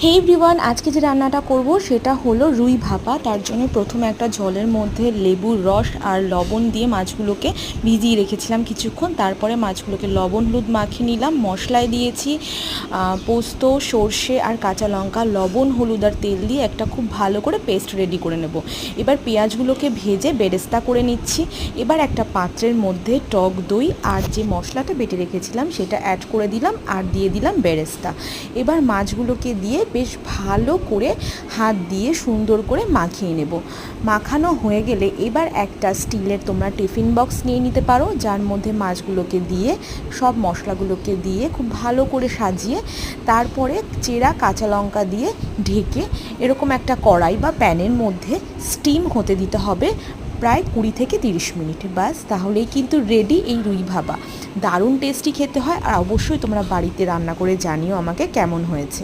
হে everyone, আজকে যে রান্নাটা করব সেটা হলো রুই ভাপা। তার জন্য প্রথমে একটা জলের মধ্যে লেবুর রস আর লবণ দিয়ে মাছগুলোকে ভিজিয়ে রেখেছিলাম কিছুক্ষণ। তারপরে মাছগুলোকে লবণ হলুদ মাখিয়ে নিলাম। মশলায় দিয়েছি পোস্ত, সর্ষে আর কাঁচা লঙ্কা, লবণ হলুদ আর তেল দিয়ে একটা খুব ভালো করে পেস্ট রেডি করে নেব। এবার পেঁয়াজগুলোকে ভেজে বেরেস্তা করে নিচ্ছি। এবার একটা পাত্রের মধ্যে টক দই আর যে মশলাটা বেটে রেখেছিলাম সেটা অ্যাড করে দিলাম আর দিয়ে দিলাম বেরেস্তা। এবার মাছগুলোকে দিয়ে বেশ ভালো করে হাত দিয়ে সুন্দর করে মাখিয়ে নেব। মাখানো হয়ে গেলে এবার একটা স্টিলের তোমরা টিফিন বক্স নিয়ে নিতে পারো, যার মধ্যে মাছগুলোকে দিয়ে সব মশলাগুলোকে দিয়ে খুব ভালো করে সাজিয়ে তারপরে চেরা কাঁচা লঙ্কা দিয়ে ঢেকে এরকম একটা কড়াই বা প্যানের মধ্যে স্টিম হতে দিতে হবে প্রায় 20 থেকে 30 মিনিট। বাস তাহলেই কিন্তু রেডি এই রুই ভাপা। দারুণ টেস্টি খেতে হয়, আর অবশ্যই তোমরা বাড়িতে রান্না করে জানিও আমাকে কেমন হয়েছে।